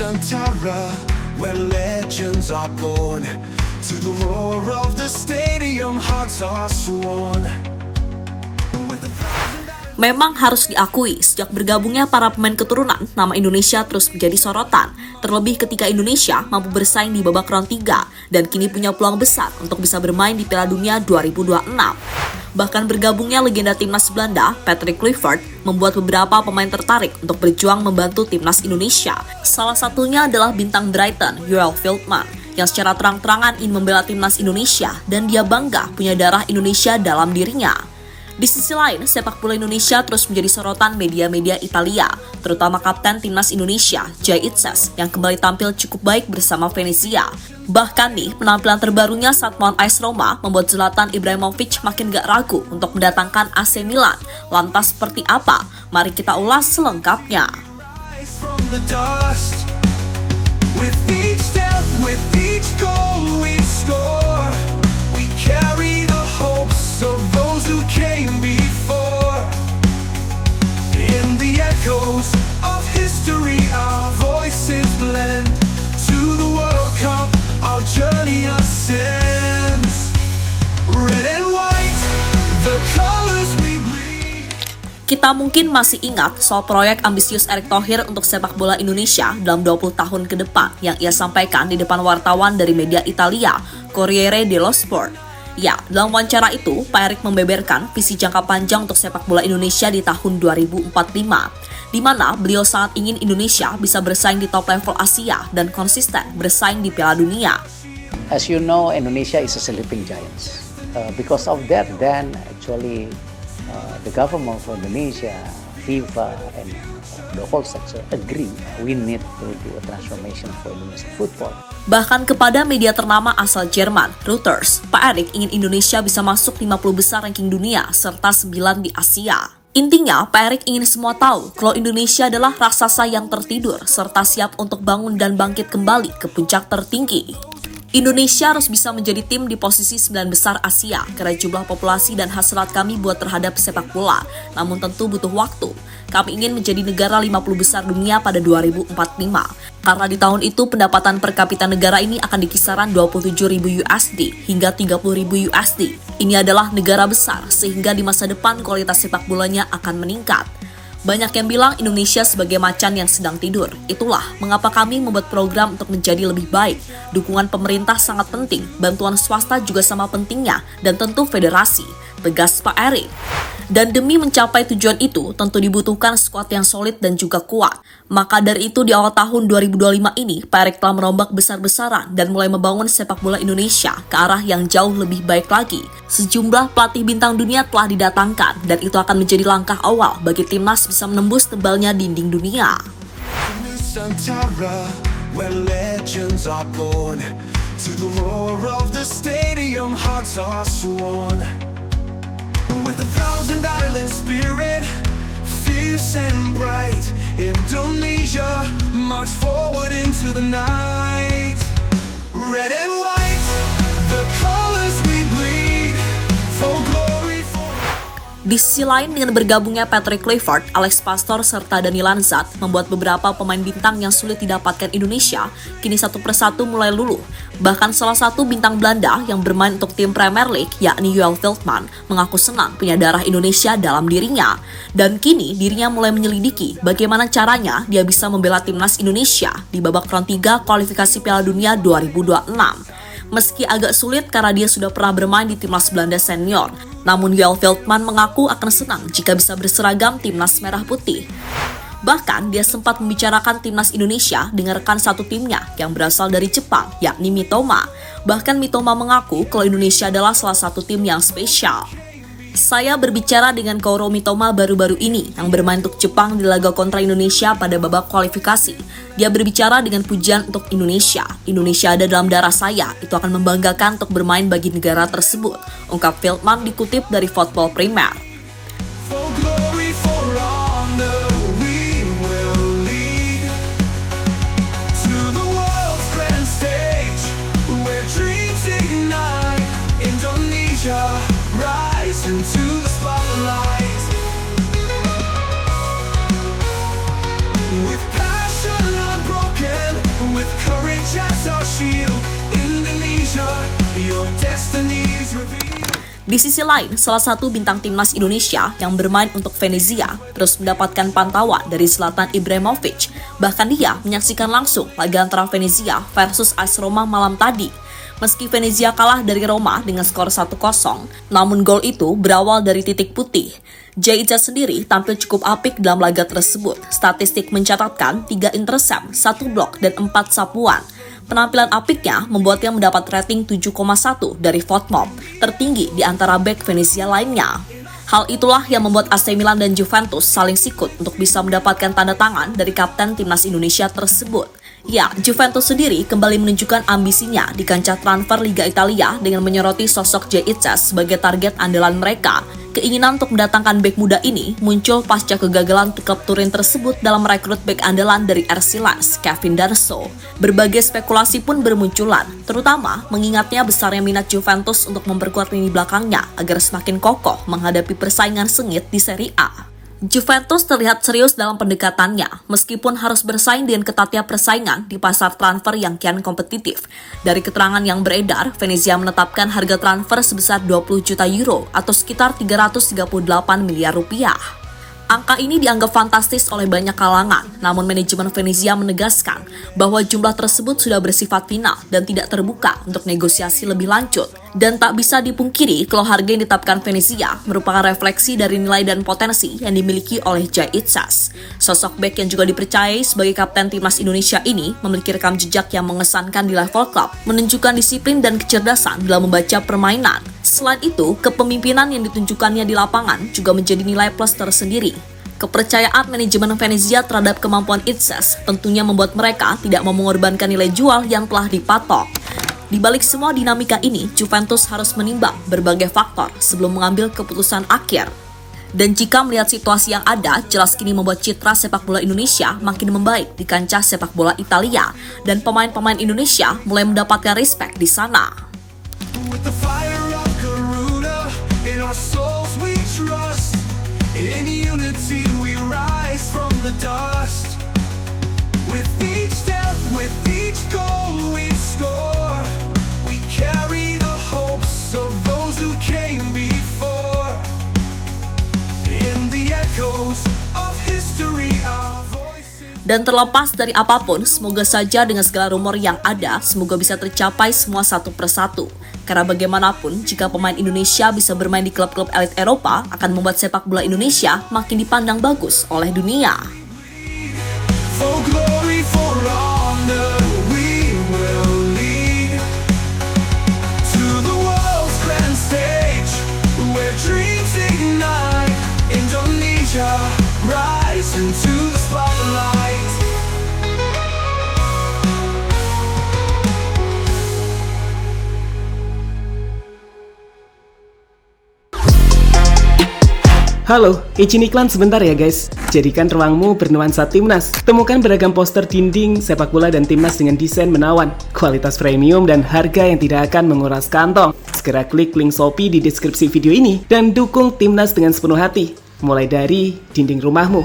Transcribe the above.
Nusantara, where legends are born. To the roar of the stadium, hearts are sworn. Memang harus diakui, sejak bergabungnya para pemain keturunan, nama Indonesia terus menjadi sorotan. Terlebih ketika Indonesia mampu bersaing di babak round 3 dan kini punya peluang besar untuk bisa bermain di Piala Dunia 2026. Bahkan bergabungnya legenda timnas Belanda, Patrick Kluivert, membuat beberapa pemain tertarik untuk berjuang membantu timnas Indonesia. Salah satunya adalah bintang Brighton, Joel Veltman, yang secara terang-terangan ingin membela timnas Indonesia dan dia bangga punya darah Indonesia dalam dirinya. Di sisi lain, sepak bola Indonesia terus menjadi sorotan media-media Italia, terutama kapten timnas Indonesia, Jay Itzes, yang kembali tampil cukup baik bersama Venezia. Bahkan nih, penampilan terbarunya saat melawan AS Roma membuat Zlatan Ibrahimovic makin gak ragu untuk mendatangkan AC Milan. Lantas seperti apa? Mari kita ulas selengkapnya. With each step, with each goal we score, we carry the hopes of those who came before. In the echoes of history, our voices blend. To the World Cup, our journey ascends. Red and white, the colors we bleed. Kita mungkin masih ingat soal proyek ambisius Erick Thohir untuk sepak bola Indonesia dalam 20 tahun ke depan yang ia sampaikan di depan wartawan dari media Italia, Corriere dello Sport. Ya, dalam wawancara itu, Pak Erick membeberkan visi jangka panjang untuk sepak bola Indonesia di tahun 2045, di mana beliau sangat ingin Indonesia bisa bersaing di top level Asia dan konsisten bersaing di Piala Dunia. As you know, Indonesia is a sleeping giant. Because of that, then actually the government of Indonesia, FIFA, and the whole sector agree we need to do a transformation for Indonesian football. Bahkan kepada media ternama asal Jerman, Reuters, Pak Erick ingin Indonesia bisa masuk 50 besar ranking dunia serta 9 di Asia. Intinya, Pak Erick ingin semua tahu kalau Indonesia adalah raksasa yang tertidur serta siap untuk bangun dan bangkit kembali ke puncak tertinggi. Indonesia harus bisa menjadi tim di posisi 9 besar Asia karena jumlah populasi dan hasrat kami buat terhadap sepak bola, namun tentu butuh waktu. Kami ingin menjadi negara 50 besar dunia pada 2045. Karena di tahun itu pendapatan per kapita negara ini akan di kisaran 27.000 USD hingga 30.000 USD. Ini adalah negara besar sehingga di masa depan kualitas sepak bolanya akan meningkat. Banyak yang bilang Indonesia sebagai macan yang sedang tidur. Itulah mengapa kami membuat program untuk menjadi lebih baik. Dukungan pemerintah sangat penting, bantuan swasta juga sama pentingnya, dan tentu federasi, tegas Pak Erick. Dan demi mencapai tujuan itu, tentu dibutuhkan skuad yang solid dan juga kuat. Maka dari itu di awal tahun 2025 ini, Pak Erick telah merombak besar-besaran dan mulai membangun sepak bola Indonesia ke arah yang jauh lebih baik lagi. Sejumlah pelatih bintang dunia telah didatangkan dan itu akan menjadi langkah awal bagi timnas bisa menembus tebalnya dinding dunia. Nusantara, where legends are born. To the roar of the stadium, hearts are sworn. With a thousand island spirit, fierce and bright, Indonesia march forward into the night. Red and white, the colors we bleed, for glory, for... Di sisi lain, dengan bergabungnya Patrick Kluivert, Alex Pastoor, serta Dani Lanzat membuat beberapa pemain bintang yang sulit didapatkan Indonesia kini satu persatu mulai luluh. Bahkan salah satu bintang Belanda yang bermain untuk tim Premier League, yakni Joel Veltman, mengaku senang punya darah Indonesia dalam dirinya. Dan kini dirinya mulai menyelidiki bagaimana caranya dia bisa membela timnas Indonesia di babak round 3 kualifikasi Piala Dunia 2026. Meski agak sulit karena dia sudah pernah bermain di timnas Belanda senior, namun Joel Veltman mengaku akan senang jika bisa berseragam timnas merah putih. Bahkan dia sempat membicarakan timnas Indonesia dengan rekan satu timnya yang berasal dari Jepang, yakni Mitoma. Bahkan Mitoma mengaku kalau Indonesia adalah salah satu tim yang spesial. Saya berbicara dengan Kaoru Mitoma baru-baru ini yang bermain untuk Jepang di laga kontra Indonesia pada babak kualifikasi. Dia berbicara dengan pujian untuk Indonesia. Indonesia ada dalam darah saya, itu akan membanggakan untuk bermain bagi negara tersebut, ungkap Veltman dikutip dari Football Premier. For glory, for honor, we will lead to the world's grand stage, where dreams ignite. Indonesia, rise into the spotlight. With passion unbroken, Di sisi lain, salah satu bintang timnas Indonesia yang bermain untuk Venezia terus mendapatkan pantauan dari Zlatan Ibrahimovic. Bahkan dia menyaksikan langsung laga antara Venezia versus AS Roma malam tadi. Meski Venezia kalah dari Roma dengan skor 1-0, namun gol itu berawal dari titik putih. Jay Itzas sendiri tampil cukup apik dalam laga tersebut. Statistik mencatatkan 3 intercept, 1 blok, dan 4 sapuan. Penampilan apiknya membuatnya mendapat rating 7,1 dari VoteMob, tertinggi di antara bek Venezia lainnya. Hal itulah yang membuat AC Milan dan Juventus saling sikut untuk bisa mendapatkan tanda tangan dari kapten timnas Indonesia tersebut. Ya, Juventus sendiri kembali menunjukkan ambisinya di kancah transfer Liga Italia dengan menyoroti sosok Jay Itzas sebagai target andalan mereka. Keinginan untuk mendatangkan bek muda ini muncul pasca kegagalan klub Turin tersebut dalam merekrut bek andalan dari RC Lens, Kevin Danso. Berbagai spekulasi pun bermunculan, terutama mengingatnya besarnya minat Juventus untuk memperkuat lini belakangnya agar semakin kokoh menghadapi persaingan sengit di Serie A. Juventus terlihat serius dalam pendekatannya, meskipun harus bersaing dengan ketatnya persaingan di pasar transfer yang kian kompetitif. Dari keterangan yang beredar, Venezia menetapkan harga transfer sebesar 20 juta euro atau sekitar 338 miliar rupiah. Angka ini dianggap fantastis oleh banyak kalangan, namun manajemen Venezia menegaskan bahwa jumlah tersebut sudah bersifat final dan tidak terbuka untuk negosiasi lebih lanjut. Dan tak bisa dipungkiri kalau harga yang ditetapkan Venezia merupakan refleksi dari nilai dan potensi yang dimiliki oleh Jay Itzas. Sosok bek yang juga dipercayai sebagai kapten timnas Indonesia ini memiliki rekam jejak yang mengesankan di level klub, menunjukkan disiplin dan kecerdasan dalam membaca permainan. Selain itu, kepemimpinan yang ditunjukkannya di lapangan juga menjadi nilai plus tersendiri. Kepercayaan manajemen Venezia terhadap kemampuan Itzas tentunya membuat mereka tidak mau mengorbankan nilai jual yang telah dipatok. Di balik semua dinamika ini, Juventus harus menimbang berbagai faktor sebelum mengambil keputusan akhir. Dan jika melihat situasi yang ada, jelas kini membuat citra sepak bola Indonesia makin membaik di kancah sepak bola Italia, dan pemain-pemain Indonesia mulai mendapatkan respect di sana. With the fire of Garuda, in our souls we trust. In unity we rise from the dust. With each step, with each goal we score. We carry the hopes of those who came before. In the echoes of history our voices. Dan terlepas dari apapun, semoga saja dengan segala rumor yang ada, semoga bisa tercapai semua satu persatu. Karena bagaimanapun, jika pemain Indonesia bisa bermain di klub-klub elit Eropa, akan membuat sepak bola Indonesia makin dipandang bagus oleh dunia. For glory, for honor, we will lead to the world's grand stage, where dreams ignite. Indonesia, rise into the spotlight. Halo, izin iklan sebentar ya guys. Jadikan ruangmu bernuansa timnas. Temukan beragam poster dinding, sepak bola dan timnas dengan desain menawan, kualitas premium dan harga yang tidak akan menguras kantong. Segera klik link Shopee di deskripsi video ini dan dukung timnas dengan sepenuh hati. Mulai dari dinding rumahmu.